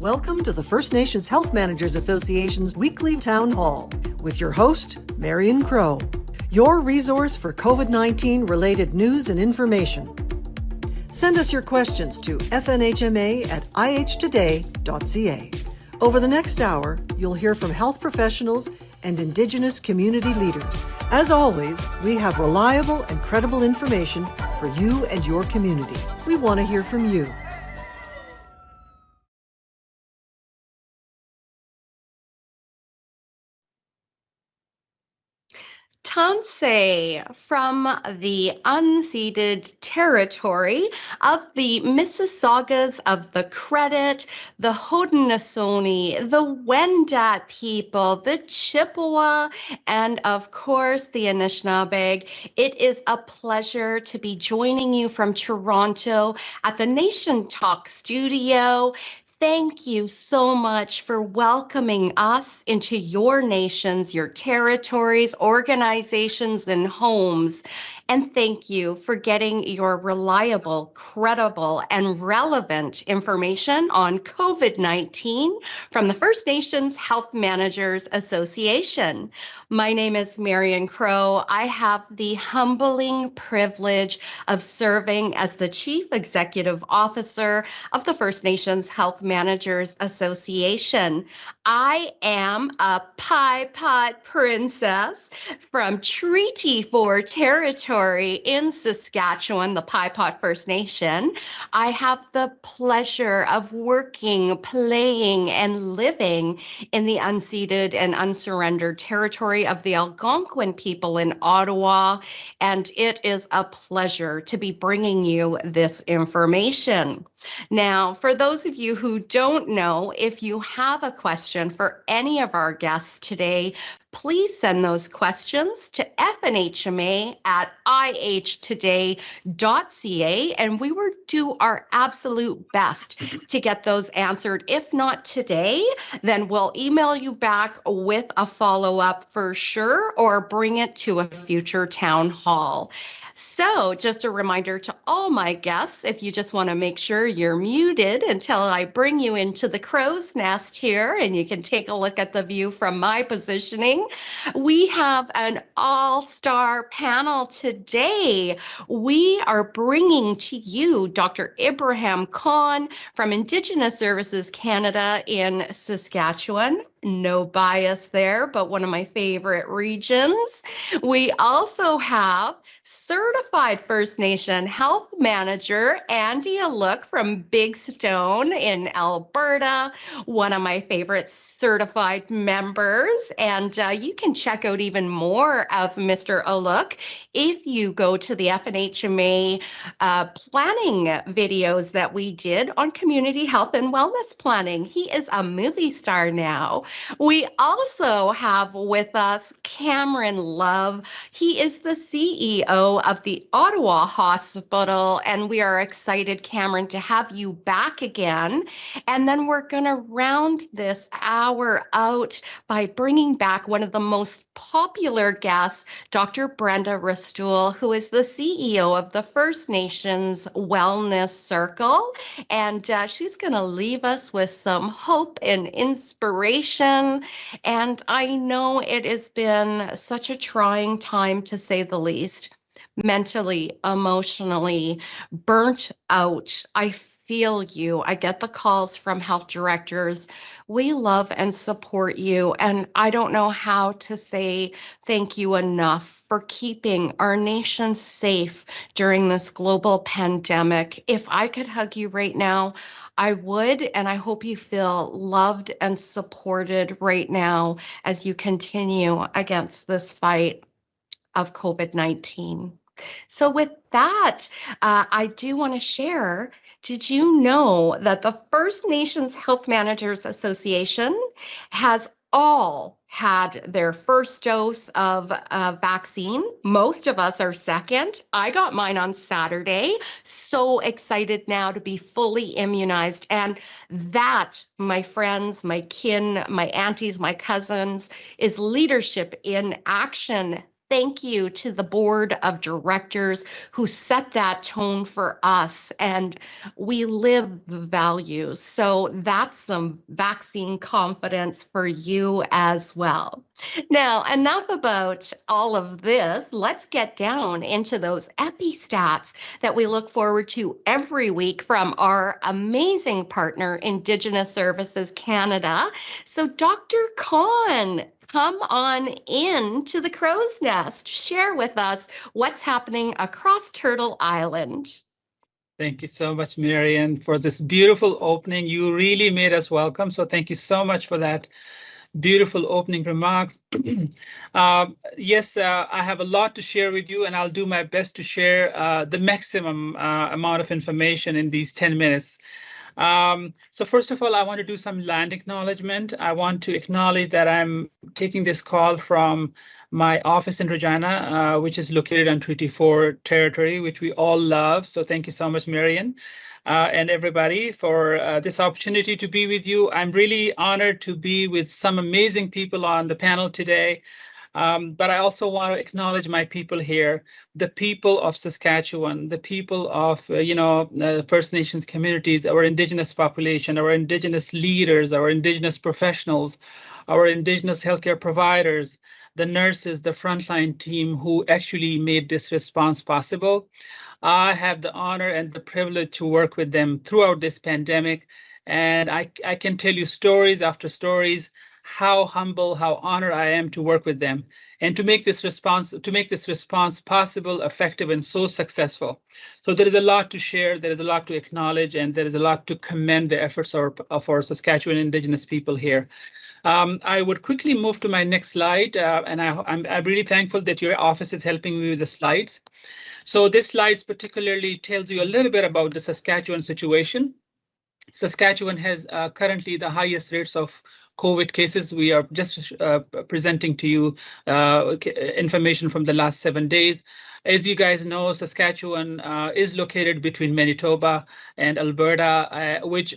Welcome to the First Nations Health Managers Association's weekly town hall with your host, Marion Crow, your resource for COVID-19 related news and information. Send us your questions to FNHMA@ihtoday.ca. Over the next hour, you'll hear from health professionals and Indigenous community leaders. As always, we have reliable and credible information for you and your community. We want to hear from you. Tansei from the unceded territory of the Mississaugas of the Credit, the Haudenosaunee, the Wendat people, the Chippewa, and of course the Anishinaabe. It is a pleasure to be joining you from Toronto at the NationTalk studio. Thank you so much for welcoming us into your nations, your territories, organizations, and homes. And thank you for getting your reliable, credible, and relevant information on COVID-19 from the First Nations Health Managers Association. My name is Marion Crow. I have the humbling privilege of serving as the Chief Executive Officer of the First Nations Health Managers Association. I am a Pie Pot princess from Treaty 4 territory in Saskatchewan, the Pie Pot First Nation. I have the pleasure of working, playing, and living in the unceded and unsurrendered territory of the Algonquin people in Ottawa, and it is a pleasure to be bringing you this information. Now, for those of you who don't know, if you have a question for any of our guests today, please send those questions to FNHMA@ihtoday.ca, and we will do our absolute best to get those answered. If not today, then we'll email you back with a follow-up for sure, or bring it to a future town hall. So just a reminder to all my guests, if you just want to make sure you're muted until I bring you into the crow's nest here and you can take a look at the view from my positioning. We have an all-star panel today. We are bringing to you Dr. Ibrahim Khan from Indigenous Services Canada in Saskatchewan. No bias there, but one of my favorite regions. We also have certified First Nation health manager Andy Aluk from Big Stone in Alberta, one of my favorite certified members. And you can check out even more of Mr. Aluk if you go to the FNHMA planning videos that we did on community health and wellness planning. He is a movie star now. We also have with us Cameron Love. He is the CEO of the Ottawa Hospital, and we are excited, Cameron, to have you back again. And then we're going to round this hour out by bringing back one of the most popular guests, Dr. Brenda Restool, who is the CEO of the First Nations Wellness Circle. And she's going to leave us with some hope and inspiration. And I know it has been such a trying time, to say the least, mentally, emotionally, burnt out. I feel you. I get the calls from health directors. We love and support you. And I don't know how to say thank you enough for keeping our nation safe during this global pandemic. If I could hug you right now, I would, and I hope you feel loved and supported right now as you continue against this fight of COVID-19. So with that, I do want to share, did you know that the First Nations Health Managers Association has all had their first dose of vaccine? Most of us are second. I got mine on Saturday. So excited now to be fully immunized. And that, my friends, my kin, my aunties, my cousins, is leadership in action. Thank you to the board of directors who set that tone for us, and we live the values. So that's some vaccine confidence for you as well. Now, enough about all of this. Let's get down into those epi-stats that we look forward to every week from our amazing partner, Indigenous Services Canada. So, Dr. Khan, come on in to the crow's nest. Share with us what's happening across Turtle Island. Thank you so much, Marian, for this beautiful opening. You really made us welcome. So thank you so much for that beautiful opening remarks. Yes, I have a lot to share with you, and I'll do my best to share the maximum amount of information in these 10 minutes. So first of all, I want to do some land acknowledgement. I want to acknowledge that I'm taking this call from my office in Regina, which is located on Treaty 4 territory, which we all love. So thank you so much, Marian, and everybody for this opportunity to be with you. I'm really honored to be with some amazing people on the panel today. But I also want to acknowledge my people here, the people of Saskatchewan, the people of, First Nations communities, our Indigenous population, our Indigenous leaders, our Indigenous professionals, our Indigenous healthcare providers, the nurses, the frontline team who actually made this response possible. I have the honor and the privilege to work with them throughout this pandemic. And I can tell you stories after stories, how humble, how honored I am to work with them and to make this response possible, effective, and so successful. So there is a lot to share, there is a lot to acknowledge, and there is a lot to commend the efforts of our Saskatchewan Indigenous people here. I would quickly move to my next slide, and I'm really thankful that your office is helping me with the slides. So this slide particularly tells you a little bit about the Saskatchewan situation. Saskatchewan has currently the highest rates of COVID cases. We are just presenting to you information from the last 7 days. As you guys know, Saskatchewan is located between Manitoba and Alberta, which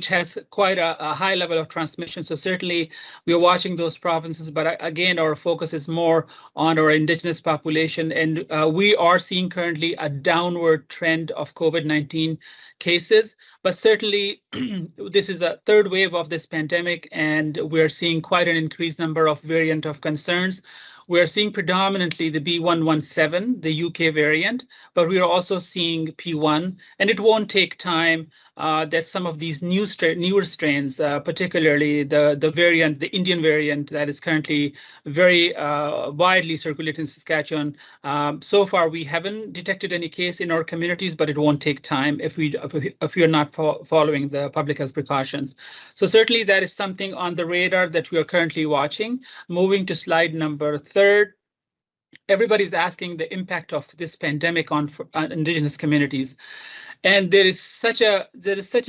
has quite a high level of transmission. So certainly we are watching those provinces, but again, our focus is more on our Indigenous population, and we are seeing currently a downward trend of COVID-19 cases. But certainly this is a third wave of this pandemic, and we're seeing quite an increased number of variant of concerns. We're seeing predominantly the B117, the UK variant, but we are also seeing P1, and it won't take time that some of these newer strains, particularly the Indian variant that is currently very widely circulating in Saskatchewan. So far, we haven't detected any case in our communities, but it won't take time if we are not following the public health precautions. So certainly that is something on the radar that we are currently watching. Moving to slide number 3. Everybody's asking the impact of this pandemic on Indigenous communities. And there is such a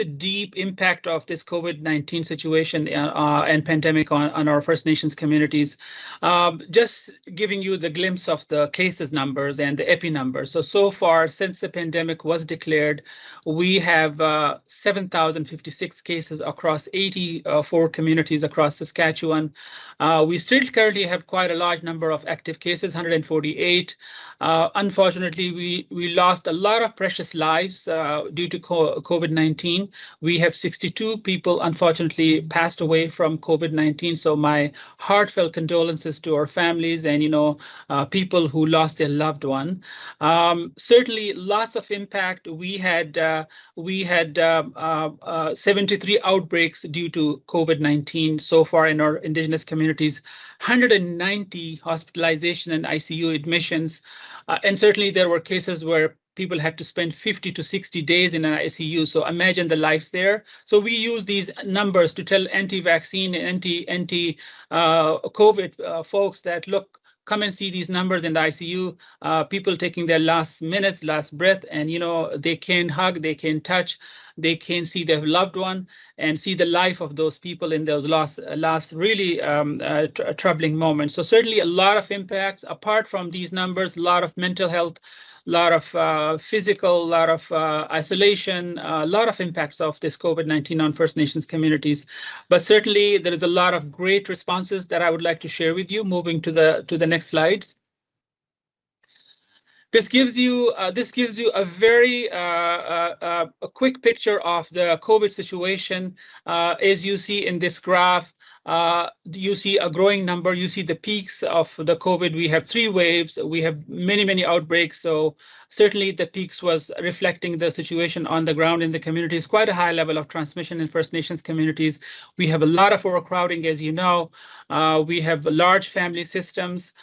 deep impact of this COVID-19 situation and pandemic on our First Nations communities. Just giving you the glimpse of the cases numbers and the epi numbers. So far, since the pandemic was declared, we have 7,056 cases across 84 communities across Saskatchewan. We still currently have quite a large number of active cases, 148. Unfortunately, we lost a lot of precious lives due to COVID-19. We have 62 people, unfortunately, passed away from COVID-19. So my heartfelt condolences to our families and, people who lost their loved one. Certainly, lots of impact. We had 73 outbreaks due to COVID-19 so far in our Indigenous communities, 190 hospitalization and ICU admissions. And certainly there were cases where people had to spend 50 to 60 days in an ICU. So imagine the life there. So we use these numbers to tell anti-vaccine and anti-COVID folks that, look, come and see these numbers in the ICU, people taking their last minutes, last breath, and they can hug, they can touch, they can see their loved one and see the life of those people in those last really troubling moments. So certainly a lot of impacts. Apart from these numbers, a lot of mental health, a lot of physical, a lot of isolation, a lot of impacts of this COVID-19 on First Nations communities. But certainly there is a lot of great responses that I would like to share with you. Moving to the next slides. This gives you a very a quick picture of the COVID situation. As you see in this graph, you see a growing number. You see the peaks of the COVID. We have 3 waves. We have many outbreaks. So certainly the peaks was reflecting the situation on the ground in the communities. Quite a high level of transmission in First Nations communities. We have a lot of overcrowding, as you know. We have large family systems.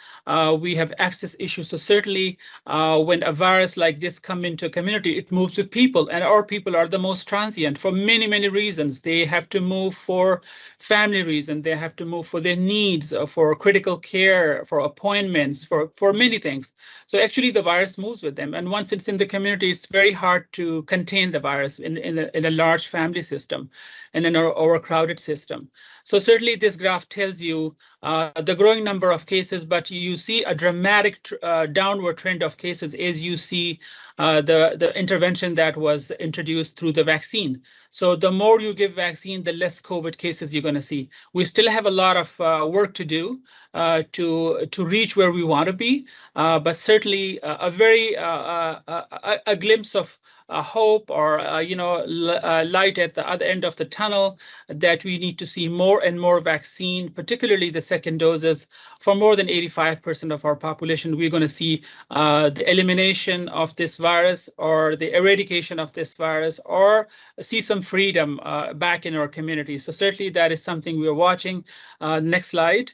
We have access issues. So certainly when a virus like this come into a community, it moves with people, and our people are the most transient for many reasons. They have to move for family reasons. They have to move for their needs, for critical care, for appointments, for many things. So actually the virus moves with them. And once it's in the community, it's very hard to contain the virus in a large family system and in our overcrowded system. So certainly this graph tells you the growing number of cases, but you see a dramatic downward trend of cases as you see the intervention that was introduced through the vaccine. So the more you give vaccine, the less COVID cases you're going to see. We still have a lot of work to do to reach where we want to be, but certainly a very a glimpse of hope, or light at the other end of the tunnel, that we need to see more and more vaccine, particularly the second doses, for more than 85% of our population. We're going to see the elimination of this virus, or the eradication of this virus, or see some freedom back in our community. So certainly that is something we're watching. Next slide.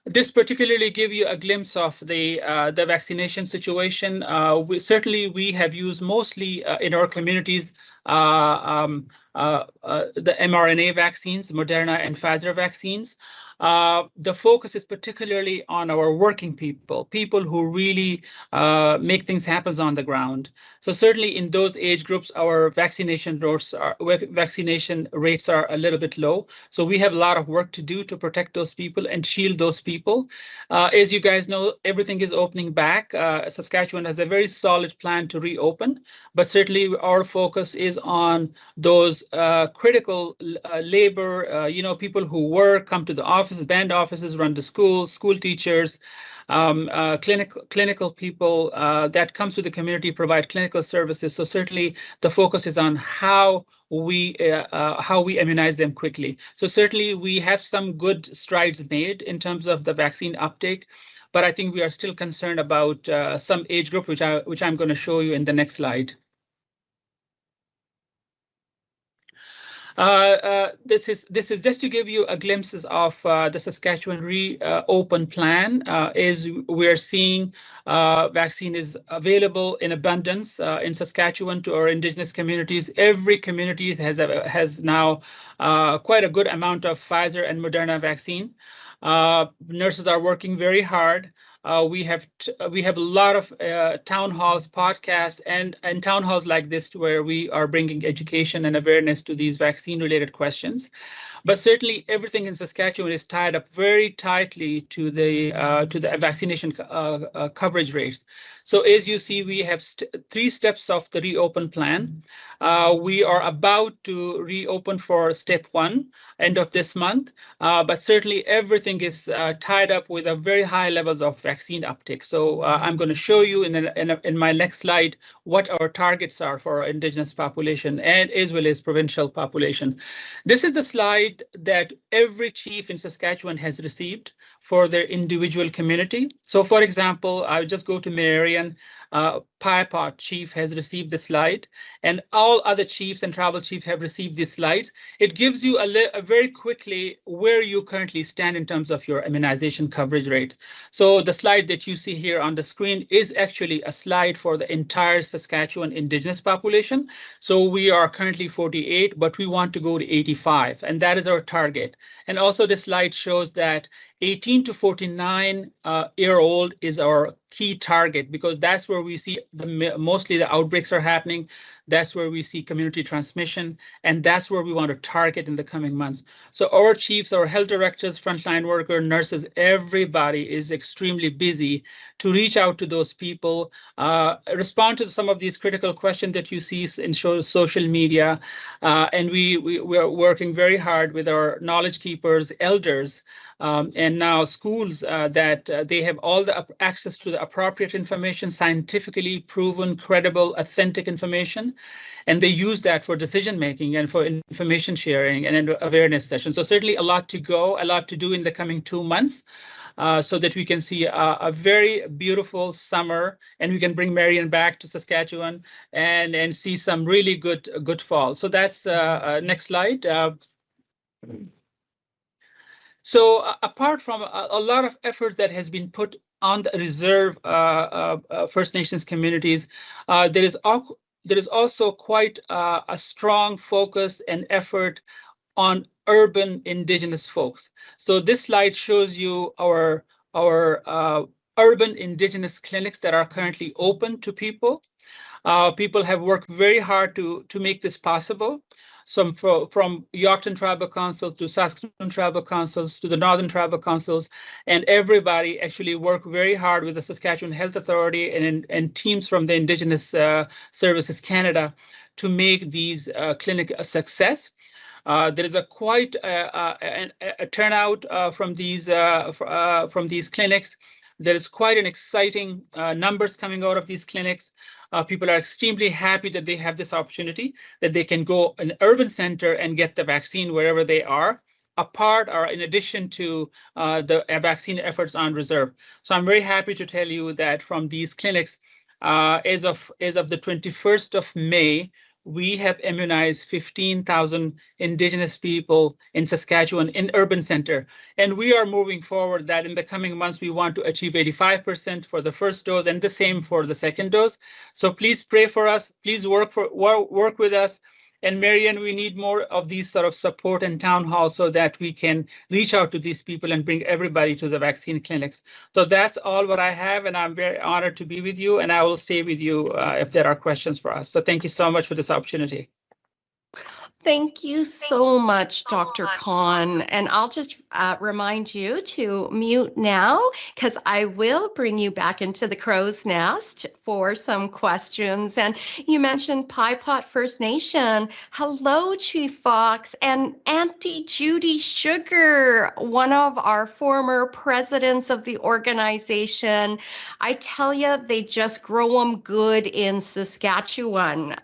This particularly give you a glimpse of the vaccination situation. We have used mostly in our communities the mRNA vaccines, Moderna and Pfizer vaccines. The focus is particularly on our working people who really make things happen on the ground. So certainly in those age groups, our vaccination rates are a little bit low. So we have a lot of work to do to protect those people and shield those people. As you guys know, everything is opening back. Saskatchewan has a very solid plan to reopen, but certainly our focus is on those critical labor, people who work, come to the office, band offices, run the schools, school teachers, clinical people that comes to the community, provide clinical services. So certainly the focus is on how we immunize them quickly. So certainly we have some good strides made in terms of the vaccine uptake, but I think we are still concerned about some age group, which I'm going to show you in the next slide. This is just to give you a glimpses of the Saskatchewan reopen plan. As we're seeing, vaccine is available in abundance in Saskatchewan to our Indigenous communities. Every community has now quite a good amount of Pfizer and Moderna vaccine. Nurses are working very hard. We have a lot of town halls, podcasts, and town halls like this, where we are bringing education and awareness to these vaccine-related questions. But certainly, everything in Saskatchewan is tied up very tightly to the vaccination coverage rates. So as you see, we have 3 steps of the reopen plan. We are about to reopen for step 1, end of this month, but certainly everything is tied up with a very high levels of vaccine uptake. So I'm going to show you in my next slide what our targets are for our Indigenous population and as well as provincial population. This is the slide that every chief in Saskatchewan has received for their individual community. So for example, I'll just go to Marion. Piepot chief has received the slide, and all other chiefs and tribal chiefs have received this slide. It gives you a very quickly where you currently stand in terms of your immunization coverage rate. So the slide that you see here on the screen is actually a slide for the entire Saskatchewan Indigenous population. So we are currently 48, but we want to go to 85, and that is our target. And also the slide shows that 18 to 49 year old is our key target, because that's where we see mostly the outbreaks are happening. That's where we see community transmission, and that's where we want to target in the coming months. So our chiefs, our health directors, frontline worker, nurses, everybody is extremely busy to reach out to those people, respond to some of these critical questions that you see in social media, and we are working very hard with our knowledge keepers, elders, and now schools that they have all the access to the appropriate information, scientifically proven, credible, authentic information, and they use that for decision making and for information sharing and awareness sessions. So certainly a lot to go, a lot to do in the coming 2 months. So that we can see a very beautiful summer, and we can bring Marion back to Saskatchewan and see some really good fall. So that's next slide. So apart from a lot of effort that has been put on the reserve First Nations communities, there is also quite a strong focus and effort on urban Indigenous folks. So this slide shows you our urban Indigenous clinics that are currently open to people. People have worked very hard to make this possible. Some from Yorkton Tribal Council to Saskatoon Tribal Councils to the Northern Tribal Councils, and everybody actually worked very hard with the Saskatchewan Health Authority and teams from the Indigenous Services Canada to make these clinics a success. There is quite a turnout from these clinics. There is quite an exciting numbers coming out of these clinics. People are extremely happy that they have this opportunity, that they can go in an urban center and get the vaccine wherever they are, apart or in addition to the vaccine efforts on reserve. So I'm very happy to tell you that from these clinics, as of the 21st of May, we have immunized 15,000 Indigenous people in Saskatchewan in urban center. And we are moving forward that in the coming months, we want to achieve 85% for the first dose and the same for the second dose. So please pray for us. Please work with us. And Marian, we need more of these sort of support and town halls so that we can reach out to these people and bring everybody to the vaccine clinics. So that's all what I have, and I'm very honored to be with you, and I will stay with you if there are questions for us. So thank you so much for this opportunity. Thank you so much, Dr. Khan. And I'll just remind you to mute now, because I will bring you back into the crow's nest for some questions. And you mentioned Pie Pot First Nation. Hello, Chief Fox and Auntie Judy Sugar, one of our former presidents of the organization. I tell you, they just grow them good in Saskatchewan.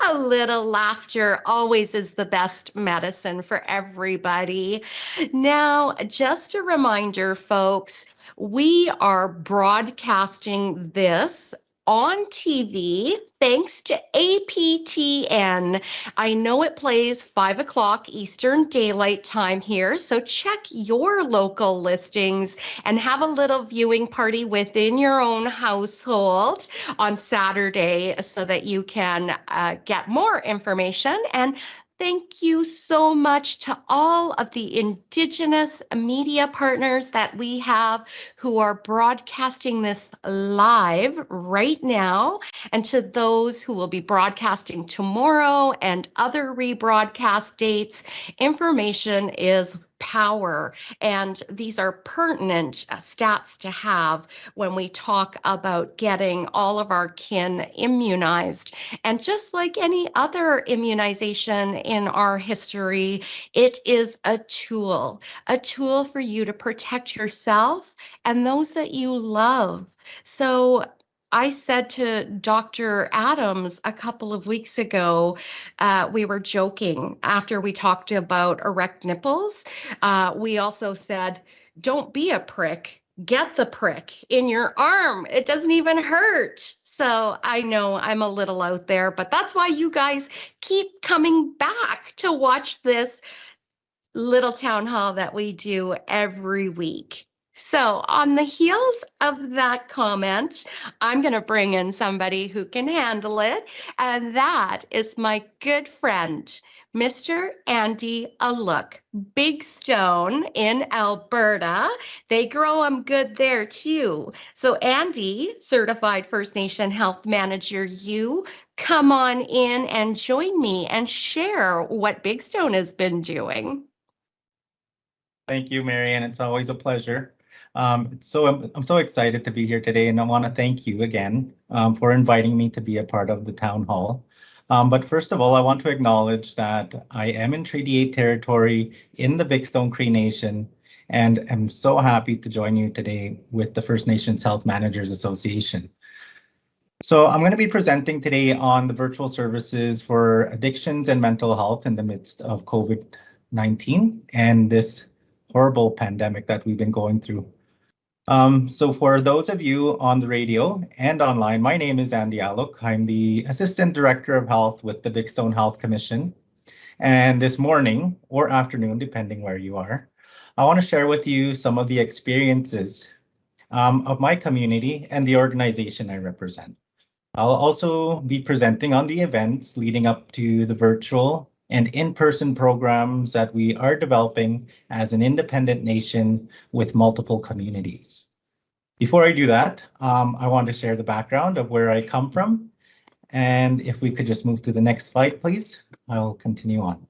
A little laughter always is the best medicine for everybody. Now, just a reminder, folks, we are broadcasting this on TV thanks to APTN. I know it plays 5 o'clock Eastern Daylight Time here, so check your local listings and have a little viewing party within your own household on Saturday so that you can get more information. And thank you so much to all of the Indigenous media partners that we have who are broadcasting this live right now, and to those who will be broadcasting tomorrow and other rebroadcast dates. Information is power, and these are pertinent stats to have when we talk about getting all of our kin immunized. And just like any other immunization in our history, it is a tool for you to protect yourself and those that you love. So I said to Dr. Adams a couple of weeks ago, we were joking after we talked about erect nipples. We also said, don't be a prick, get the prick in your arm. It doesn't even hurt. So I know I'm a little out there, but that's why you guys keep coming back to watch this little town hall that we do every week. So on the heels of that comment, I'm going to bring in somebody who can handle it, and that is my good friend, Mr. Andy Aluk, Big Stone in Alberta. They grow them good there too. So Andy, Certified First Nation Health Manager, you come on in and join me and share what Big Stone has been doing. Thank you, Marianne. It's always a pleasure. I'm so excited to be here today, and I want to thank you again for inviting me to be a part of the town hall. But first of all, I want to acknowledge that I am in Treaty 8 territory in the Big Stone Cree Nation, and I'm so happy to join you today with the First Nations Health Managers Association. So I'm going to be presenting today on the virtual services for addictions and mental health in the midst of COVID-19 and this horrible pandemic that we've been going through. So for those of you on the radio and online, my name is Andy Aluk. I'm the Assistant Director of Health with the Big Stone Health Commission. And this morning or afternoon, depending where you are, I want to share with you some of the experiences of my community and the organization I represent. I'll also be presenting on the events leading up to the virtual and in-person programs that we are developing as an independent nation with multiple communities. Before I do that, I want to share the background of where I come from. And if we could just move to the next slide, please, I'll continue on.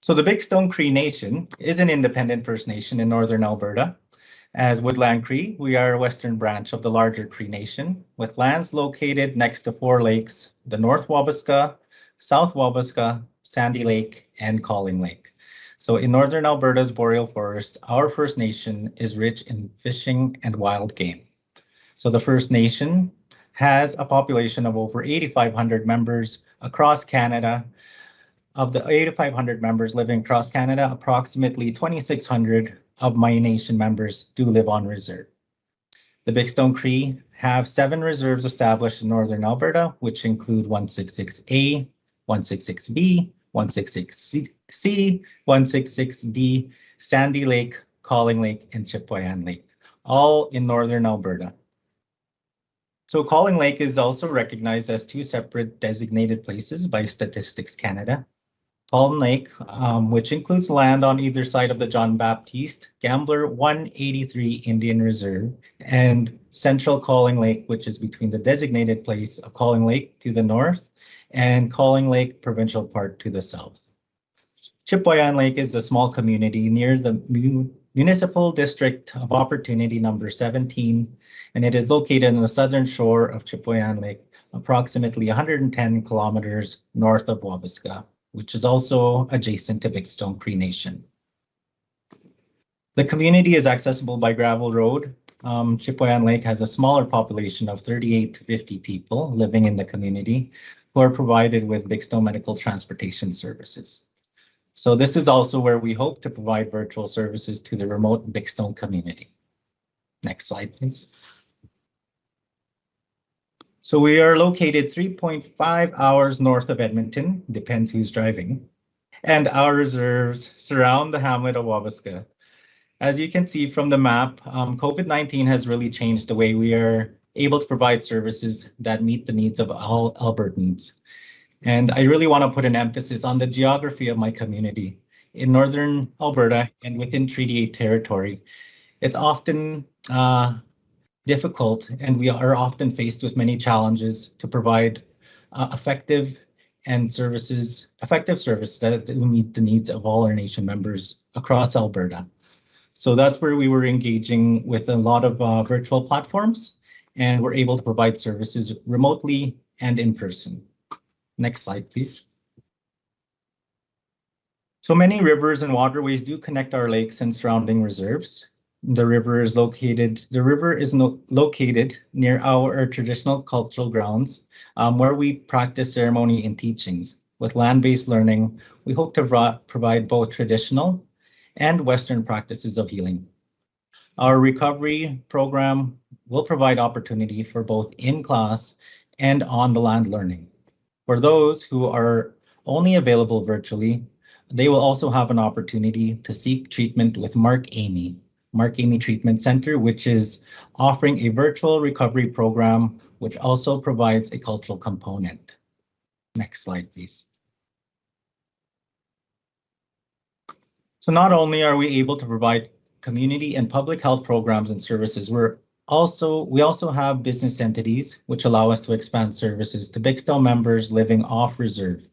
So the Big Stone Cree Nation is an independent First Nation in Northern Alberta. As Woodland Cree, we are a western branch of the larger Cree Nation, with lands located next to 4 lakes, the North Wabasca, South Wabasca, Sandy Lake, and Calling Lake. So in Northern Alberta's boreal forest, our First Nation is rich in fishing and wild game. So the First Nation has a population of over 8,500 members across Canada. Of the 8,500 members living across Canada, approximately 2,600 of my nation members do live on reserve. The Big Stone Cree have 7 reserves established in Northern Alberta, which include 166A, 166B, 166C, 166D, Sandy Lake, Calling Lake, and Chipewyan Lake, all in Northern Alberta. So Calling Lake is also recognized as 2 separate designated places by Statistics Canada. Calling Lake, which includes land on either side of the John Baptiste Gambler 183 Indian Reserve, and Central Calling Lake, which is between the designated place of Calling Lake to the north and Calling Lake Provincial Park to the south. Chipewyan Lake is a small community near the Municipal District of Opportunity number 17, and it is located on the southern shore of Chipewyan Lake, approximately 110 kilometers north of Wabasca, which is also adjacent to Big Stone Cree Nation. The community is accessible by gravel road. Chipewyan Lake has a smaller population of 38 to 50 people living in the community who are provided with Big Stone medical transportation services. So this is also where we hope to provide virtual services to the remote Big Stone community. Next slide, please. So we are located 3.5 hours north of Edmonton, depends who's driving, and our reserves surround the hamlet of Wabasca. As you can see from the map, COVID-19 has really changed the way we are able to provide services that meet the needs of all Albertans. And I really want to put an emphasis on the geography of my community. In Northern Alberta and within Treaty 8 territory, it's often difficult, and we are often faced with many challenges to provide effective service that will meet the needs of all our nation members across Alberta. So that's where we were engaging with a lot of virtual platforms, and we're able to provide services remotely and in person. Next slide, please. So many rivers and waterways do connect our lakes and surrounding reserves. The river is located near our traditional cultural grounds, where we practice ceremony and teachings. With land-based learning, we hope to provide both traditional and Western practices of healing. Our recovery program will provide opportunity for both in-class and on-the-land learning. For those who are only available virtually, they will also have an opportunity to seek treatment with Mark Amy Treatment Center, which is offering a virtual recovery program, which also provides a cultural component. Next slide, please. So not only are we able to provide community and public health programs and services, we also have business entities which allow us to expand services to Bigstone members living off reserve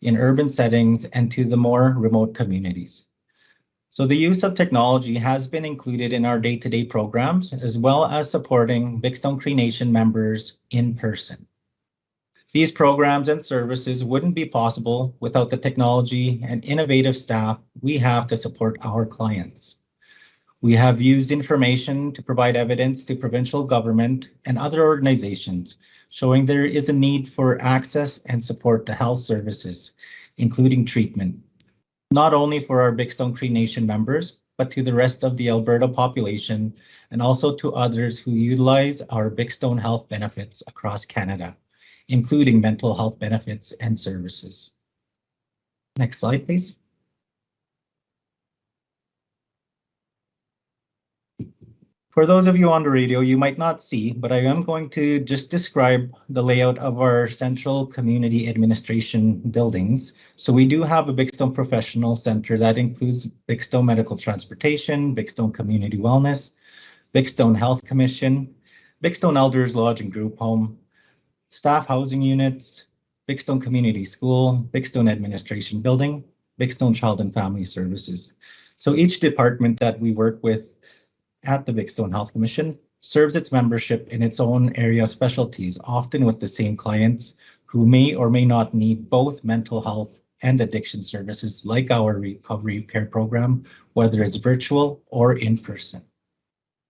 in urban settings and to the more remote communities. So the use of technology has been included in our day-to-day programs, as well as supporting Bigstone Cree Nation members in person. These programs and services wouldn't be possible without the technology and innovative staff we have to support our clients. We have used information to provide evidence to provincial government and other organizations, showing there is a need for access and support to health services, including treatment, not only for our Bigstone Cree Nation members, but to the rest of the Alberta population and also to others who utilize our Bigstone health benefits across Canada, including mental health benefits and services. Next slide, please. For those of you on the radio, you might not see, but I am going to just describe the layout of our central community administration buildings. So we do have a Bigstone Professional Center that includes Bigstone Medical Transportation, Bigstone Community Wellness, Bigstone Health Commission, Bigstone Elders Lodge and Group Home, Staff Housing Units, Bigstone Community School, Bigstone Administration Building, Bigstone Child and Family Services. So each department that we work with at the Bigstone Health Commission serves its membership in its own area specialties, often with the same clients who may or may not need both mental health and addiction services like our recovery care program, whether it's virtual or in person.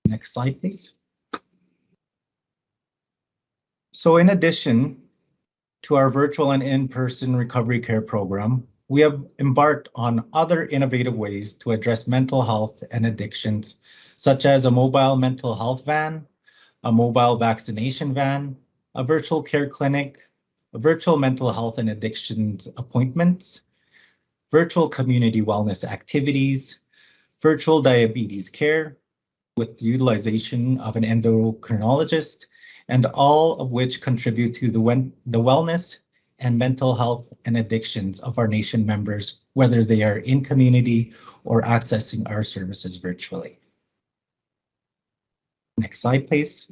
Next slide, please. So in addition to our virtual and in-person recovery care program, we have embarked on other innovative ways to address mental health and addictions, such as a mobile mental health van, a mobile vaccination van, a virtual care clinic, a virtual mental health and addictions appointments, virtual community wellness activities, virtual diabetes care with the utilization of an endocrinologist, and all of which contribute to the wellness and mental health and addictions of our nation members, whether they are in community or accessing our services virtually. Next slide, please.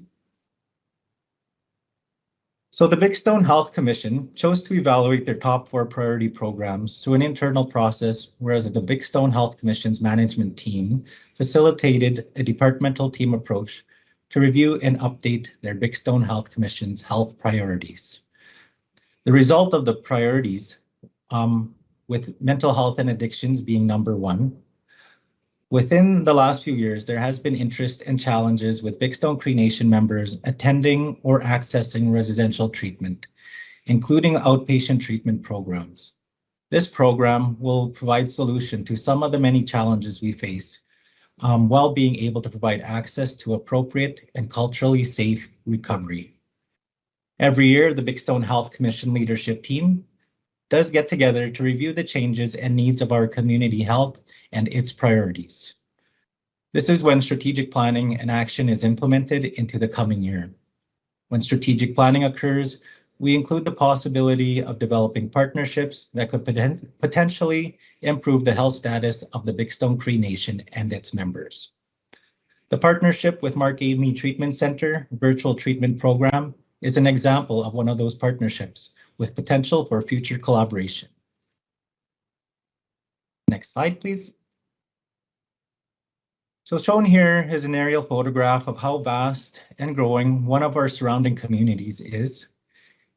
So the Bigstone Health Commission chose to evaluate their top 4 priority programs through an internal process, whereas the Bigstone Health Commission's management team facilitated a departmental team approach to review and update their Bigstone Health Commission's health priorities. The result of the priorities, with mental health and addictions being number 1, within the last few years, there has been interest and challenges with Bigstone Cree Nation members attending or accessing residential treatment, including outpatient treatment programs. This program will provide solution to some of the many challenges we face, while being able to provide access to appropriate and culturally safe recovery. Every year, the Bigstone Health Commission leadership team does get together to review the changes and needs of our community health and its priorities. This is when strategic planning and action is implemented into the coming year. When strategic planning occurs, we include the possibility of developing partnerships that could potentially improve the health status of the Bigstone Cree Nation and its members. The partnership with Mark Amy Treatment Center virtual treatment program is an example of one of those partnerships with potential for future collaboration. Next slide, please. So shown here is an aerial photograph of how vast and growing one of our surrounding communities is.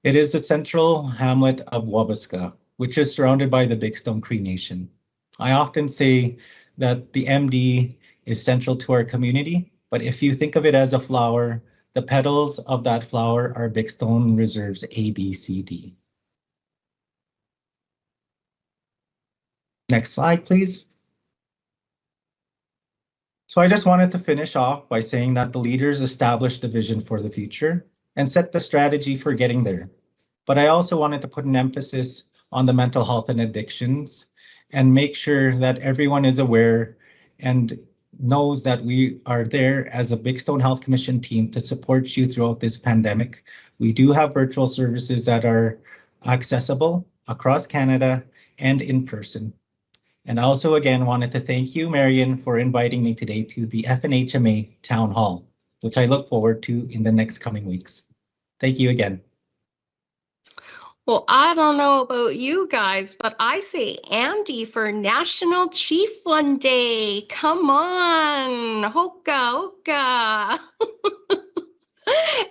It is the central hamlet of Wabasca, which is surrounded by the Bigstone Cree Nation. I often say that the MD is central to our community, but if you think of it as a flower, the petals of that flower are Bigstone Reserves A, B, C, D. Next slide, please. So I just wanted to finish off by saying that the leaders established the vision for the future and set the strategy for getting there. But I also wanted to put an emphasis on the mental health and addictions and make sure that everyone is aware and knows that we are there as a Bigstone Health Commission team to support you throughout this pandemic. We do have virtual services that are accessible across Canada and in person. And I also again wanted to thank you, Marian, for inviting me today to the FNHMA Town Hall, which I look forward to in the next coming weeks. Thank you again. Well, I don't know about you guys, but I say Andy for National Chief one day. Come on, hoka, hoka.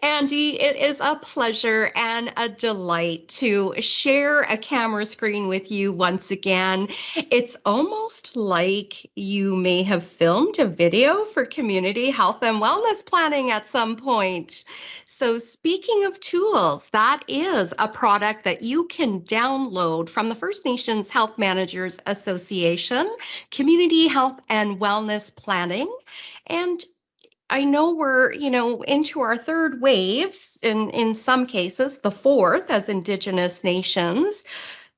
Andy, it is a pleasure and a delight to share a camera screen with you once again. It's almost like you may have filmed a video for community health and wellness planning at some point. So speaking of tools, that is a product that you can download from the First Nations Health Managers Association, Community Health and Wellness Planning. And I know we're, into our third waves, in some cases, the fourth as Indigenous nations.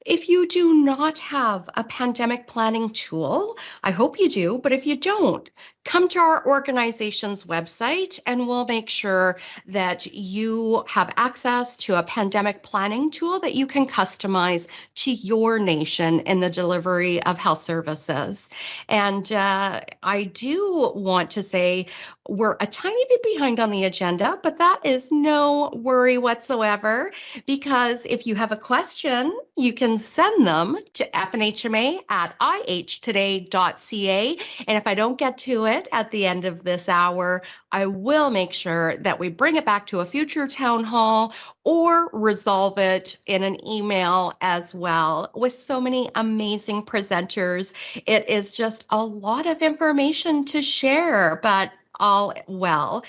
If you do not have a pandemic planning tool, I hope you do, but if you don't, come to our organization's website and we'll make sure that you have access to a pandemic planning tool that you can customize to your nation in the delivery of health services. And I do want to say we're a tiny bit behind on the agenda, but that is no worry whatsoever, because if you have a question, you can send them to fnhma@ihtoday.ca. And if I don't get to it at the end of this hour, I will make sure that we bring it back to a future town hall or resolve it in an email as well. With so many amazing presenters, it is just a lot of information to share, but all well.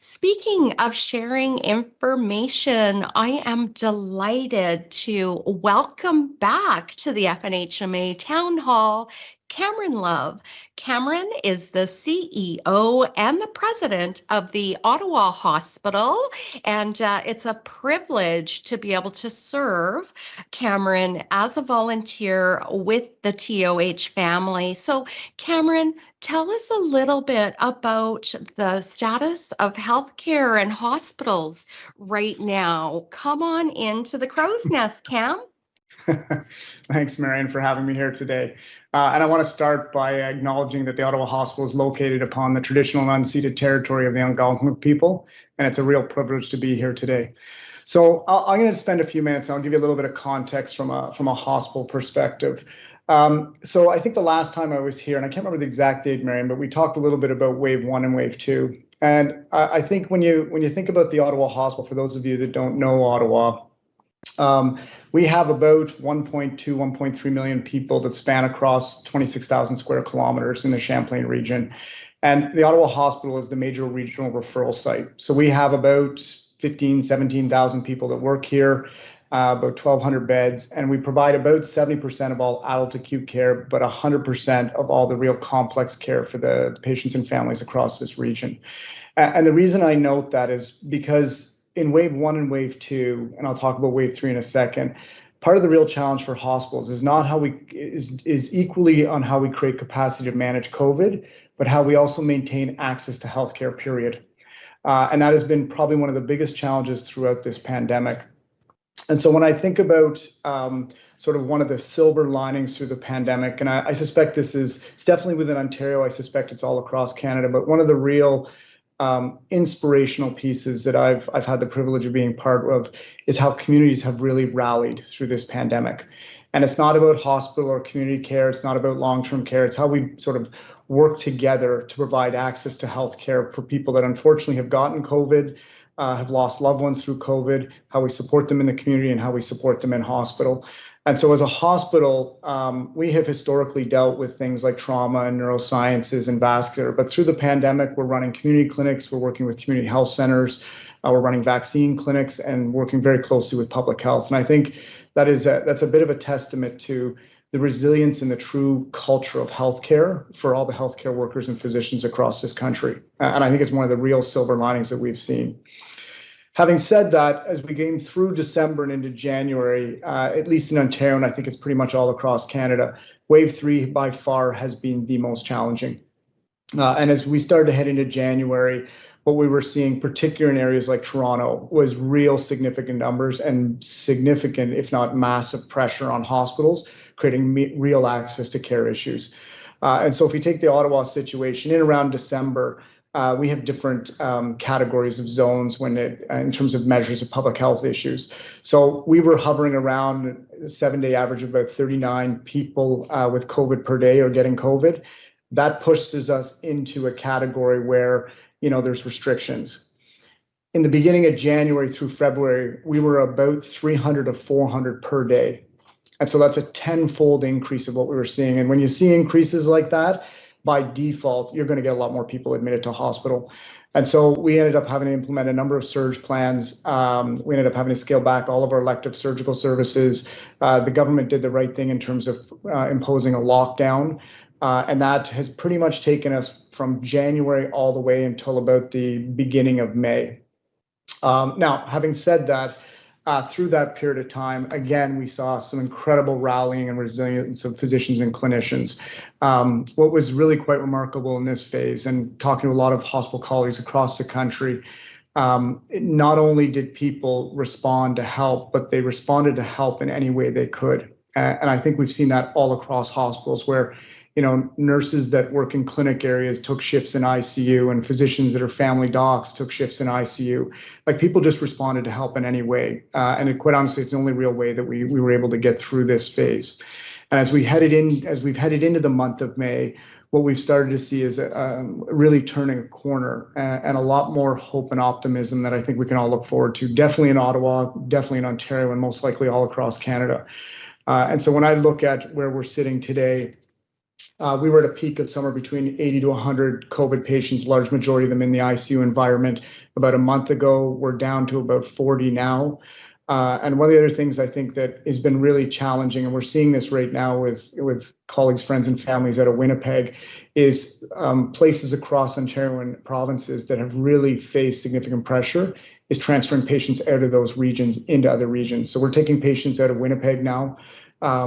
Speaking of sharing information, I am delighted to welcome back to the FNHMA Town Hall Cameron Love. Cameron is the CEO and the president of the Ottawa Hospital, and it's a privilege to be able to serve Cameron as a volunteer with the TOH family. So, Cameron, tell us a little bit about the status of healthcare and hospitals right now. Come on into the crow's nest, Cam. Thanks, Marian, for having me here today. And I want to start by acknowledging that the Ottawa Hospital is located upon the traditional and unceded territory of the Algonquin people, and it's a real privilege to be here today. So I'm going to spend a few minutes, and I'll give you a little bit of context from a hospital perspective. So I think the last time I was here, and I can't remember the exact date, Marian, but we talked a little bit about wave 1 and wave 2. And I think when you think about the Ottawa Hospital, for those of you that don't know Ottawa, we have about 1.2, 1.3 million people that span across 26,000 square kilometers in the Champlain region. And the Ottawa Hospital is the major regional referral site. So we have about 15, 17,000 people that work here, about 1,200 beds, and we provide about 70% of all adult acute care, but 100% of all the real complex care for the patients and families across this region. And the reason I note that is because in wave 1 and wave 2, and I'll talk about wave 3 in a second, part of the real challenge for hospitals is not how is equally on how we create capacity to manage COVID, but how we also maintain access to healthcare, period. And that has been probably one of the biggest challenges throughout this pandemic. And so when I think about sort of one of the silver linings through the pandemic, and I suspect it's definitely within Ontario, I suspect it's all across Canada, but one of the real inspirational pieces that I've had the privilege of being part of is how communities have really rallied through this pandemic. And it's not about hospital or community care. It's not about long-term care. It's how we sort of work together to provide access to health care for people that unfortunately have gotten COVID, have lost loved ones through COVID, how we support them in the community and how we support them in hospital. And so as a hospital, we have historically dealt with things like trauma and neurosciences and vascular, but through the pandemic, we're running community clinics, we're working with community health centers, we're running vaccine clinics and working very closely with public health. And I think that's a bit of a testament to the resilience and the true culture of healthcare for all the healthcare workers and physicians across this country. And I think it's one of the real silver linings that we've seen. Having said that, as we came through December and into January, at least in Ontario, and I think it's pretty much all across Canada, wave 3 by far has been the most challenging. And as we started to head into January, what we were seeing, particularly in areas like Toronto, was real significant numbers and significant, if not massive, pressure on hospitals, creating real access to care issues. And so if we take the Ottawa situation, in around December, we have different categories of zones in terms of measures of public health issues. So we were hovering around a 7-day average of about 39 people with COVID per day or getting COVID. That pushes us into a category where, there's restrictions. In the beginning of January through February, we were about 300 to 400 per day. And so that's a 10-fold increase of what we were seeing. And when you see increases like that, by default, you're going to get a lot more people admitted to hospital. And so we ended up having to implement a number of surge plans. We ended up having to scale back all of our elective surgical services. The government did the right thing in terms of imposing a lockdown. And that has pretty much taken us from January all the way until about the beginning of May. Now, having said that, through that period of time, again, we saw some incredible rallying and resilience of physicians and clinicians. What was really quite remarkable in this phase, and talking to a lot of hospital colleagues across the country, not only did people respond to help, but they responded to help in any way they could. And I think we've seen that all across hospitals where nurses that work in clinic areas took shifts in ICU, and physicians that are family docs took shifts in ICU. Like, people just responded to help in any way. And quite honestly, it's the only real way that we were able to get through this phase. And as we've headed into the month of May, what we've started to see is really turning a corner and a lot more hope and optimism that I think we can all look forward to, definitely in Ottawa, definitely in Ontario, and most likely all across Canada. And so when I look at where we're sitting today, we were at a peak of somewhere between 80 to 100 COVID patients, large majority of them in the ICU environment. About a month ago, we're down to about 40 now. And one of the other things I think that has been really challenging, and we're seeing this right now with colleagues, friends, and families out of Winnipeg, is places across Ontario and provinces that have really faced significant pressure is transferring patients out of those regions into other regions. So we're taking patients out of Winnipeg now.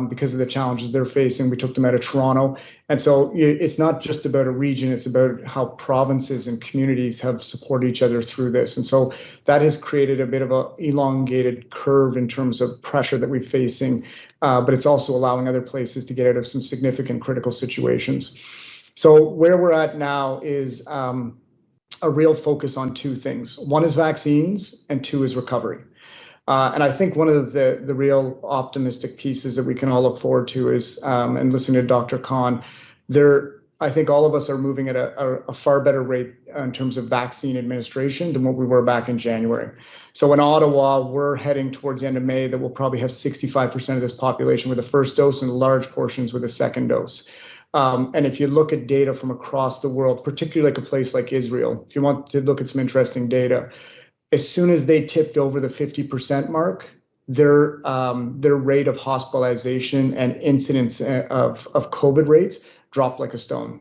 Because of the challenges they're facing. We took them out of Toronto. And so it's not just about a region, it's about how provinces and communities have supported each other through this. And so that has created a bit of an elongated curve in terms of pressure that we're facing, but it's also allowing other places to get out of some significant critical situations. So where we're at now is a real focus on two things. One is vaccines, and two is recovery. And I think one of the real optimistic pieces that we can all look forward to is, and listening to Dr. Khan, I think all of us are moving at a far better rate in terms of vaccine administration than what we were back in January. So in Ottawa, we're heading towards the end of May that we'll probably have 65% of this population with the first dose and large portions with the second dose. And if you look at data from across the world, particularly like a place like Israel, if you want to look at some interesting data, as soon as they tipped over the 50% mark, their rate of hospitalization and incidence of COVID rates dropped like a stone.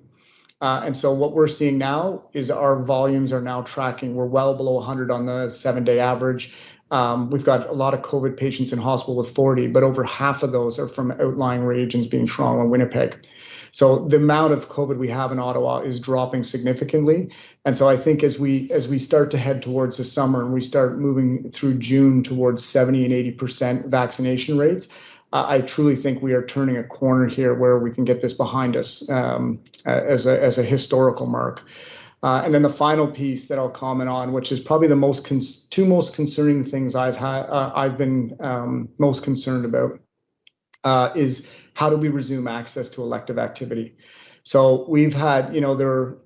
And so what we're seeing now is our volumes are now tracking. We're well below 100 on the 7-day average. We've got a lot of COVID patients in hospital with 40, but over half of those are from outlying regions being Toronto and Winnipeg. So the amount of COVID we have in Ottawa is dropping significantly. And so I think as we start to head towards the summer and we start moving through June towards 70 and 80% vaccination rates, I truly think we are turning a corner here where we can get this behind us as a historical mark. And then the final piece that I'll comment on, which is probably the two most concerning things I've been most concerned about, is how do we resume access to elective activity? So we've had,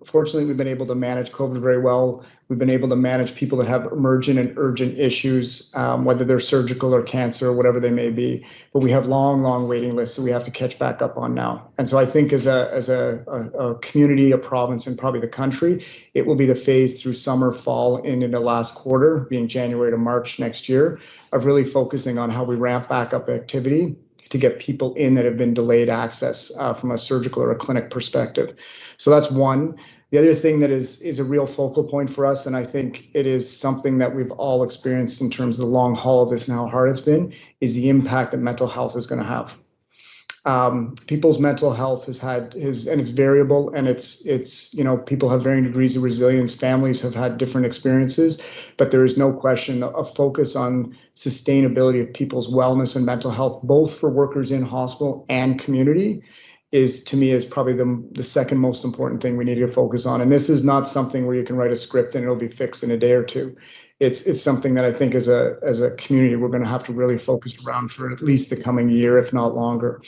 fortunately, we've been able to manage COVID very well. We've been able to manage people that have emergent and urgent issues, whether they're surgical or cancer or whatever they may be. But we have long waiting lists that we have to catch back up on now. And so I think as a community, a province, and probably the country, it will be the phase through summer, fall, and into last quarter, being January to March next year, of really focusing on how we ramp back up activity to get people in that have been delayed access from a surgical or a clinic perspective. So that's one. The other thing that is a real focal point for us, and I think it is something that we've all experienced in terms of the long haul of this and how hard it's been, is the impact that mental health is going to have. People's mental health and it's variable, and it's people have varying degrees of resilience. Families have had different experiences, but there is no question a focus on sustainability of people's wellness and mental health, both for workers in hospital and community, is probably the second most important thing we need to focus on. And this is not something where you can write a script and it'll be fixed in a day or two. It's something that I think as a community we're going to have to really focus around for at least the coming year, if not longer.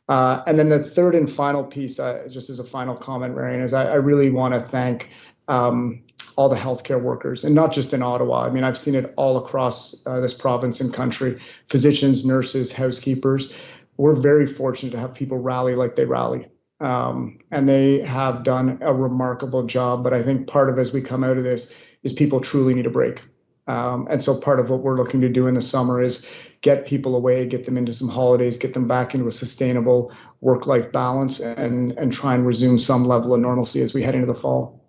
And then the third and final piece, just as a final comment, Marion, is I really want to thank all the healthcare workers, and not just in Ottawa. I mean, I've seen it all across this province and country, physicians, nurses, housekeepers. We're very fortunate to have people rally like they rally. And they have done a remarkable job. But I think part of as we come out of this is people truly need a break. And so part of what we're looking to do in the summer is get people away, get them into some holidays, get them back into a sustainable work-life balance, and try and resume some level of normalcy as we head into the fall.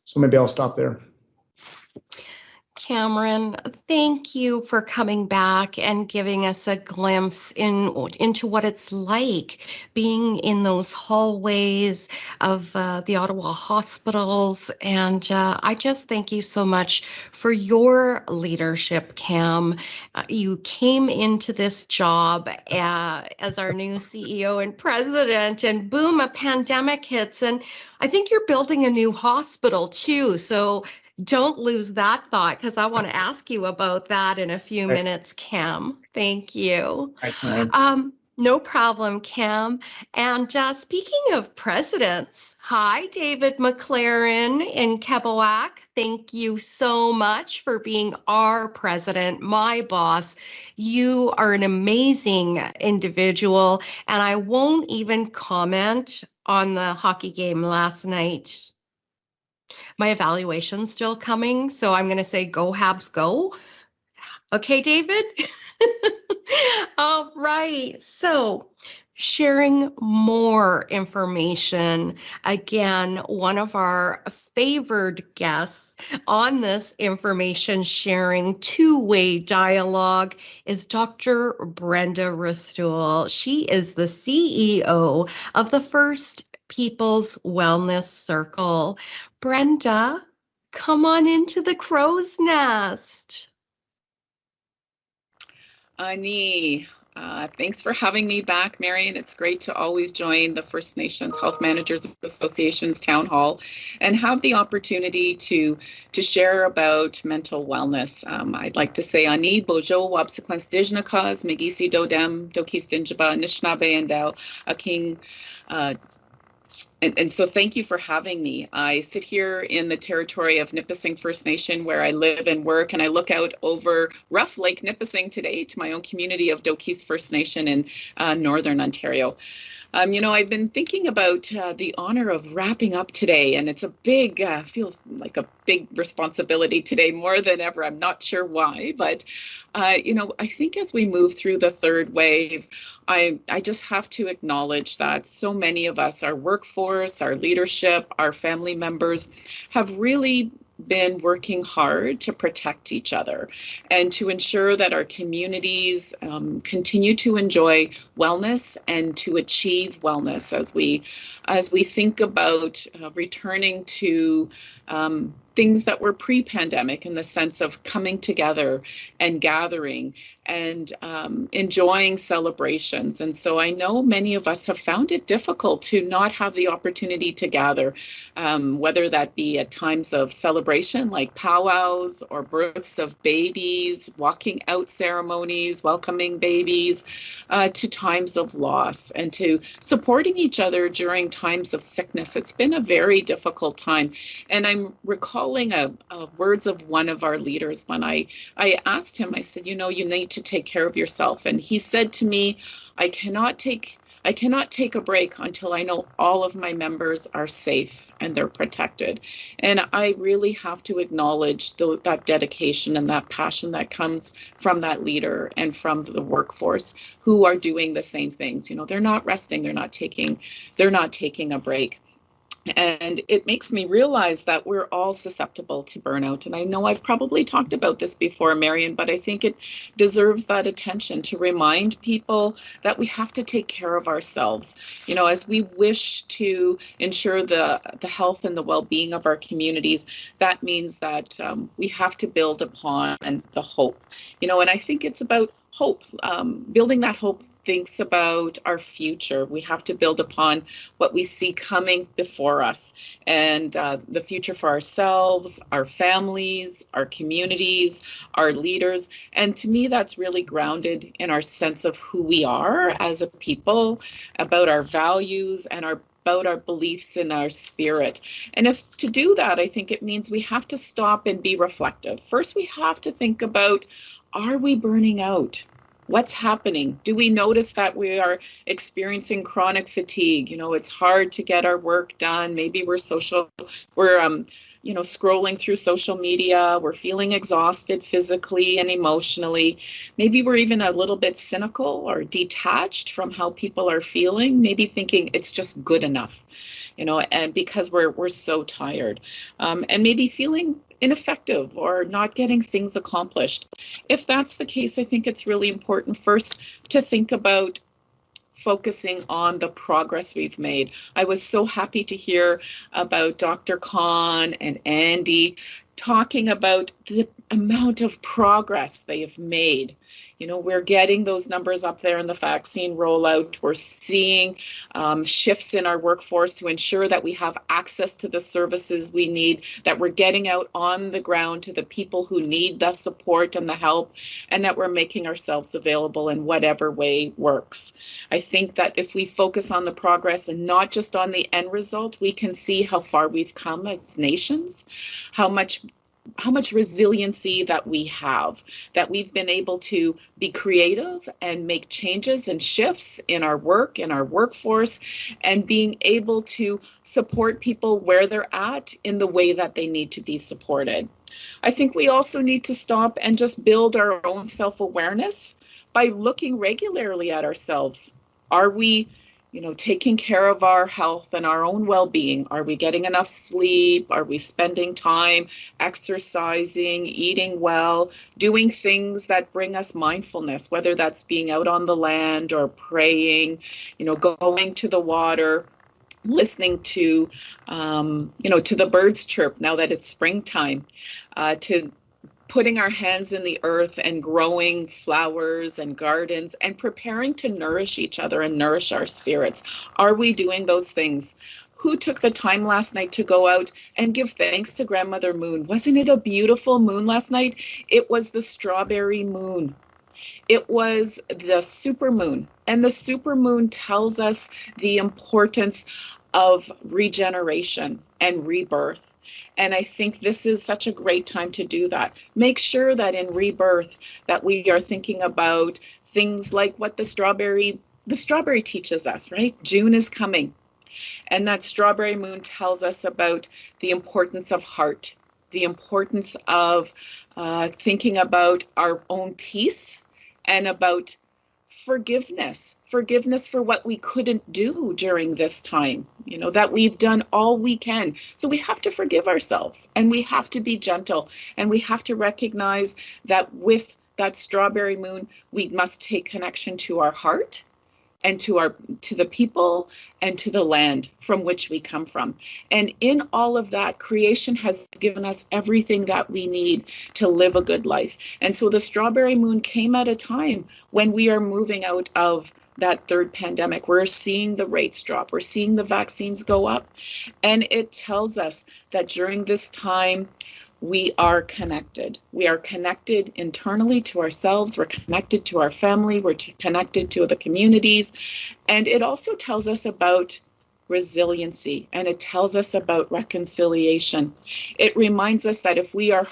So maybe I'll stop there. Cameron, thank you for coming back and giving us a glimpse into what it's like being in those hallways of the Ottawa hospitals. And I just thank you so much for your leadership, Cam. You came into this job as our new CEO and president, and boom, a pandemic hits. And I think you're building a new hospital too. So don't lose that thought, because I want to ask you about that in a few minutes, Cam. Thank you. No problem, Cam. And speaking of presidents, hi, David McLaren in Kebowak. Thank you so much for being our president, my boss. You are an amazing individual, and I won't even comment on the hockey game last night. My evaluation's still coming, so I'm going to say go Habs go. Okay, David? All right. So sharing more information. Again, one of our favored guests on this information sharing two-way dialogue is Dr. Brenda Restool. She is the CEO of the First People's Wellness Circle. Brenda, come on into the crow's nest. Ani, thanks for having me back, Marion. It's great to always join the First Nations Health Managers Association's town hall and have the opportunity to share about mental wellness. I'd like to say Ani, Bojo, Wabsequence Dijnakas, Megisi Dodem, Dokis Dinjaba, Nishnabe and Dao, Aking. And so thank you for having me. I sit here in the territory of Nipissing First Nation, where I live and work, and I look out over rough Lake Nipissing today to my own community of Dokis First Nation in Northern Ontario. I've been thinking about the honor of wrapping up today, and it's a big, feels like a big responsibility today, more than ever. I'm not sure why, but, I think as we move through the third wave, I just have to acknowledge that so many of us, our workforce, our leadership, our family members, have really been working hard to protect each other and to ensure that our communities continue to enjoy wellness and to achieve wellness as we think about returning to things that were pre-pandemic, in the sense of coming together and gathering and enjoying celebrations. And so I know many of us have found it difficult to not have the opportunity to gather, whether that be at times of celebration like powwows or births of babies, walking out ceremonies, welcoming babies, to times of loss and to supporting each other during times of sickness. It's been a very difficult time. And I'm recalling words of one of our leaders when I asked him, I said, you need to take care of yourself. And he said to me, I cannot take a break until I know all of my members are safe and they're protected. And I really have to acknowledge that dedication and that passion that comes from that leader and from the workforce who are doing the same things. They're not resting, they're not taking a break. And it makes me realize that we're all susceptible to burnout. And I know I've probably talked about this before, Marion, but I think it deserves that attention to remind people that we have to take care of ourselves. You know, as we wish to ensure the health and the well-being of our communities, that means that we have to build upon the hope. You know, and I think it's about hope. Building that hope thinks about our future. We have to build upon what we see coming before us, and the future for ourselves, our families, our communities, our leaders. And to me, that's really grounded in our sense of who we are as a people, about our values and about our beliefs in our spirit. And if to do that, I think it means we have to stop and be reflective. First, we have to think about, are we burning out? What's happening? Do we notice that we are experiencing chronic fatigue? You know, it's hard to get our work done. Maybe we're scrolling through social media. We're feeling exhausted physically and emotionally. Maybe we're even a little bit cynical or detached from how people are feeling. Maybe thinking it's just good enough, you know, and because we're so tired, and maybe feeling ineffective or not getting things accomplished. If that's the case, I think it's really important first to think about focusing on the progress we've made. I was so happy to hear about Dr. Khan and Andy talking about the amount of progress they have made. You know, we're getting those numbers up there in the vaccine rollout. We're seeing shifts in our workforce to ensure that we have access to the services we need, that we're getting out on the ground to the people who need the support and the help, and that we're making ourselves available in whatever way works. I think that if we focus on the progress and not just on the end result, we can see how far we've come as nations, how much resiliency that we have, that we've been able to be creative and make changes and shifts in our work, in our workforce, and being able to support people where they're at in the way that they need to be supported. I think we also need to stop and just build our own self-awareness by looking regularly at ourselves. Are we taking care of our health and our own well-being? Are we getting enough sleep? Are we spending time exercising, eating well, doing things that bring us mindfulness, whether that's being out on the land or praying, going to the water, listening to, to the birds chirp now that it's springtime, to putting our hands in the earth and growing flowers and gardens and preparing to nourish each other and nourish our spirits. Are we doing those things? Who took the time last night to go out and give thanks to Grandmother Moon? Wasn't it a beautiful moon last night? It was the strawberry moon. It was the supermoon, and the supermoon tells us the importance of regeneration and rebirth. And I think this is such a great time to do that. Make sure that in rebirth that we are thinking about things like what the strawberry teaches us, right? June is coming. And that strawberry moon tells us about the importance of heart, the importance of thinking about our own peace and about forgiveness for what we couldn't do during this time, that we've done all we can. So we have to forgive ourselves, and we have to be gentle, and we have to recognize that with that strawberry moon, we must take connection to our heart and to the people and to the land from which we come from. And in all of that, creation has given us everything that we need to live a good life. And so the strawberry moon came at a time when we are moving out of that third pandemic. We're seeing the rates drop. We're seeing the vaccines go up. And it tells us that during this time, we are connected. We are connected internally to ourselves. We're connected to our family. We're connected to the communities. And it also tells us about resiliency, and it tells us about reconciliation. It reminds us that if we are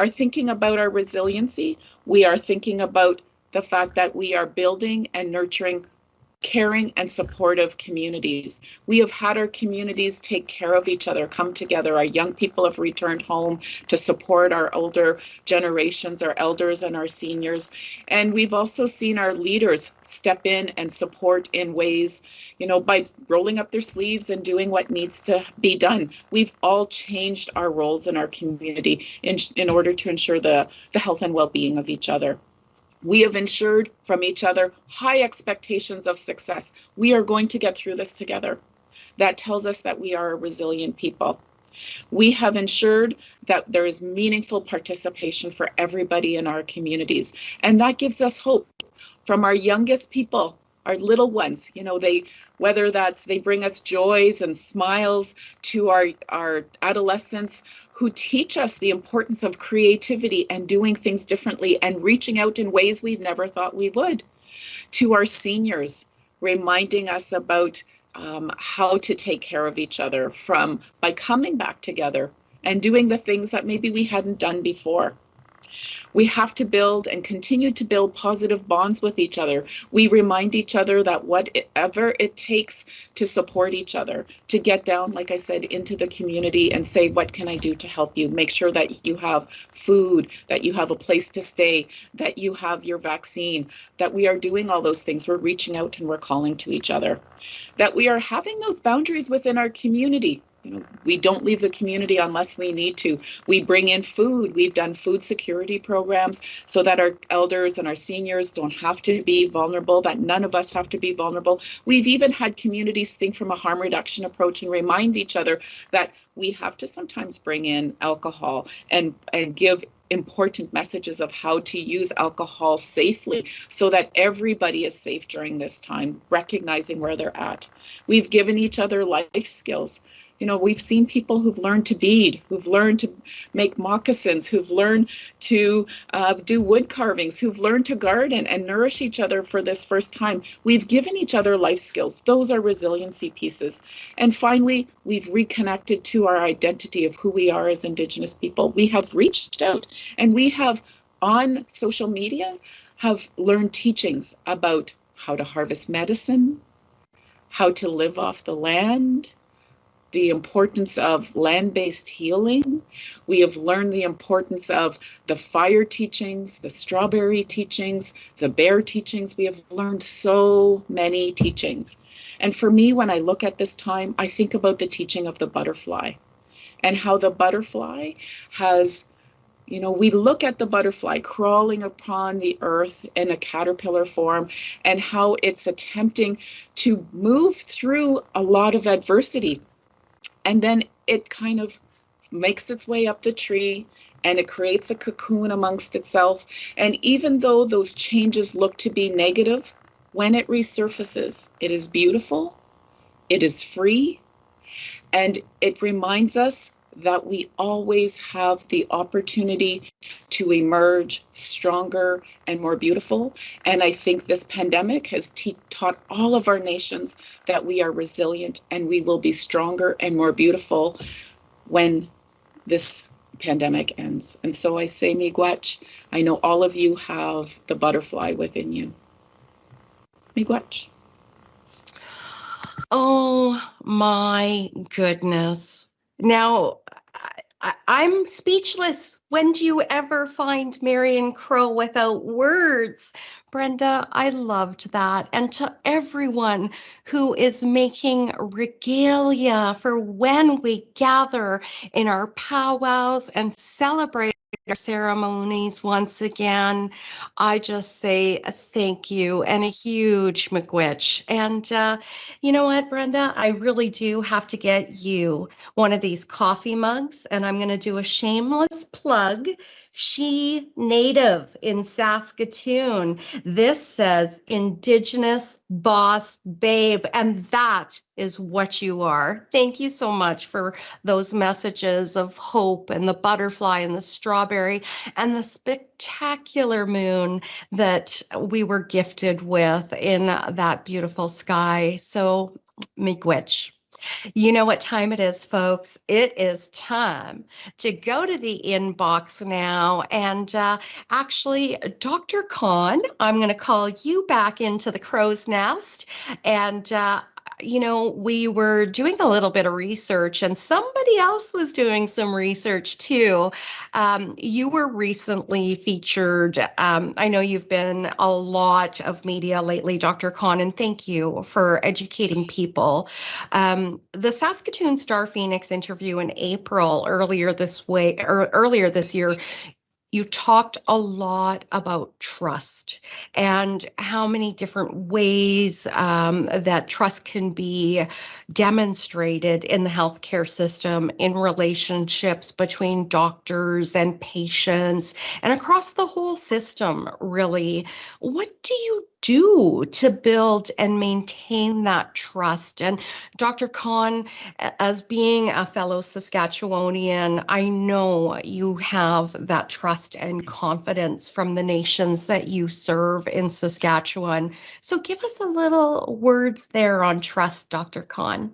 thinking about our resiliency, we are thinking about the fact that we are building and nurturing caring and supportive communities. We have had our communities take care of each other, come together. Our young people have returned home to support our older generations, our elders and our seniors. And we've also seen our leaders step in and support in ways, by rolling up their sleeves and doing what needs to be done. We've all changed our roles in our community in order to ensure the health and well-being of each other. We have ensured from each other high expectations of success. We are going to get through this together. That tells us that we are a resilient people. We have ensured that there is meaningful participation for everybody in our communities. And that gives us hope from our youngest people, our little ones. Whether that's they bring us joys and smiles, to our adolescents who teach us the importance of creativity and doing things differently and reaching out in ways we've never thought we would, to our seniors, reminding us about how to take care of each other by coming back together and doing the things that maybe we hadn't done before. We have to build and continue to build positive bonds with each other. We remind each other that whatever it takes to support each other, to get down, like I said, into the community and say, what can I do to help you? Make sure that you have food, that you have a place to stay, that you have your vaccine, that we are doing all those things. We're reaching out and we're calling to each other, that we are having those boundaries within our community. We don't leave the community unless we need to. We bring in food. We've done food security programs so that our elders and our seniors don't have to be vulnerable, that none of us have to be vulnerable. We've even had communities think from a harm reduction approach and remind each other that we have to sometimes bring in alcohol and give important messages of how to use alcohol safely so that everybody is safe during this time, recognizing where they're at. We've given each other life skills. We've seen people who've learned to bead, who've learned to make moccasins, who've learned to do wood carvings, who've learned to garden and nourish each other for this first time. We've given each other life skills. Those are resiliency pieces. And finally, we've reconnected to our identity of who we are as Indigenous people. We have reached out and we have, on social media, have learned teachings about how to harvest medicine, how to live off the land, the importance of land-based healing. We have learned the importance of the fire teachings, the strawberry teachings, the bear teachings. We have learned so many teachings. And for me, when I look at this time, I think about the teaching of the butterfly and how the butterfly has, we look at the butterfly crawling upon the earth in a caterpillar form and how it's attempting to move through a lot of adversity. And then it kind of makes its way up the tree and it creates a cocoon amongst itself. And even though those changes look to be negative, when it resurfaces, it is beautiful, it is free, and it reminds us that we always have the opportunity to emerge stronger and more beautiful. And I think this pandemic has taught all of our nations that we are resilient and we will be stronger and more beautiful when this pandemic ends. And so I say, miigwech, I know all of you have the butterfly within you. Miigwech. Oh my goodness. Now, I'm speechless. When do you ever find Marion Crow without words? Brenda, I loved that. And to everyone who is making regalia for when we gather in our powwows and celebrate our ceremonies once again, I just say thank you and a huge miigwech. And you know what, Brenda, I really do have to get you one of these coffee mugs, and I'm going to do a shameless plug. She Native in Saskatoon. This says Indigenous Boss Babe, and that is what you are. Thank you so much for those messages of hope and the butterfly and the strawberry and the spectacular moon that we were gifted with in that beautiful sky. So, miigwech. You know what time it is, folks? It is time to go to the inbox now. And actually, Dr. Khan, I'm going to call you back into the crow's nest. And we were doing a little bit of research, and somebody else was doing some research too. You were recently featured. I know you've been a lot of media lately, Dr. Khan, and thank you for educating people. The Saskatoon Star Phoenix interview in April earlier this year, you talked a lot about trust and how many different ways that trust can be demonstrated in the healthcare system, in relationships between doctors and patients and across the whole system, really. What do you do to build and maintain that trust? And Dr. Khan, as being a fellow Saskatchewanian, I know you have that trust and confidence from the nations that you serve in Saskatchewan. So give us a little words there on trust, Dr. Khan.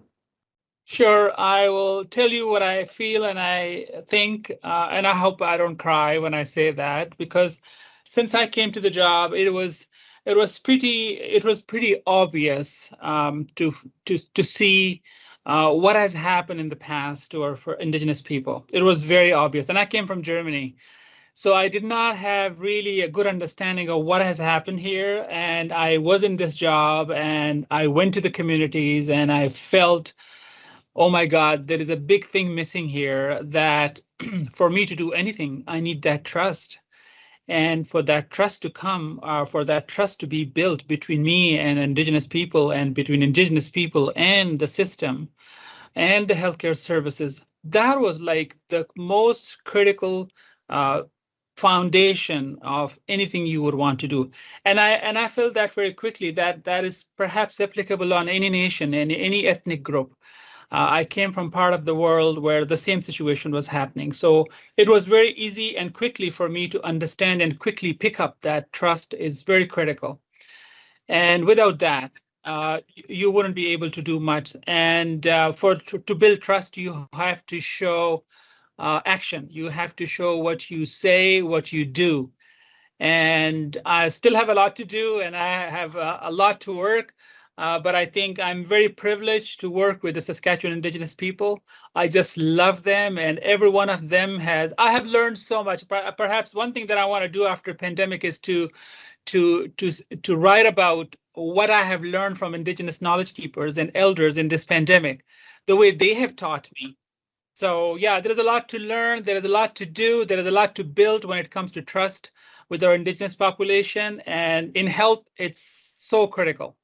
Sure, I will tell you what I feel and I think, and I hope I don't cry when I say that, because since I came to the job, it was pretty obvious to see what has happened in the past for Indigenous people. It was very obvious, and I came from Germany, so I did not have really a good understanding of what has happened here. And I was in this job, and I went to the communities, and I felt, oh my God, there is a big thing missing here, that for me to do anything, I need that trust. And for that trust to come, for that trust to be built between me and Indigenous people, and between Indigenous people and the system and the healthcare services, that was like the most critical foundation of anything you would want to do. And I felt that very quickly, that is perhaps applicable on any nation and any ethnic group. I came from part of the world where the same situation was happening. So it was very easy and quickly for me to understand and quickly pick up that trust is very critical. And without that, you wouldn't be able to do much. And to build trust, you have to show action. You have to show what you say, what you do. And I still have a lot to do, and I have a lot to work. But I think I'm very privileged to work with the Saskatchewan Indigenous people. I just love them, and every one of them I have learned so much. Perhaps one thing that I want to do after pandemic is to write about what I have learned from Indigenous knowledge keepers and elders in this pandemic, the way they have taught me. So yeah, there is a lot to learn. There is a lot to do. There is a lot to build when it comes to trust with our Indigenous population, and in health, it's so critical.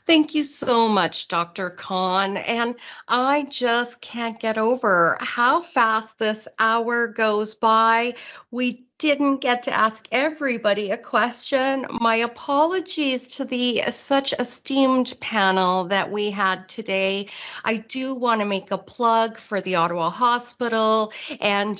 Thank you so much, Dr. Khan. And I just can't get over how fast this hour goes by. We didn't get to ask everybody a question. My apologies to the such esteemed panel that we had today. I do want to make a plug for the Ottawa Hospital, and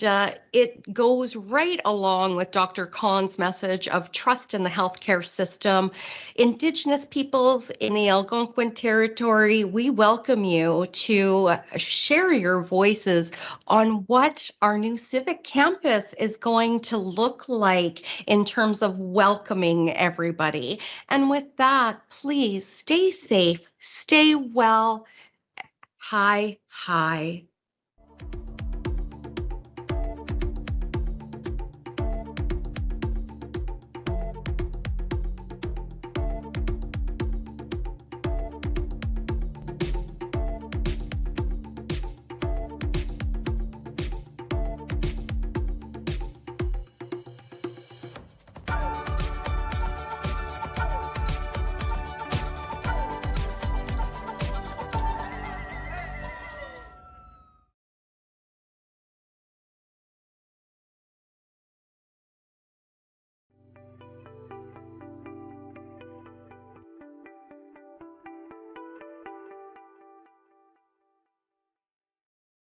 it goes right along with Dr. Khan's message of trust in the healthcare system. Indigenous peoples in the Algonquin territory, we welcome you to share your voices on what our new civic campus is going to look like in terms of welcoming everybody. And with that, please stay safe, stay well. Hi, hi.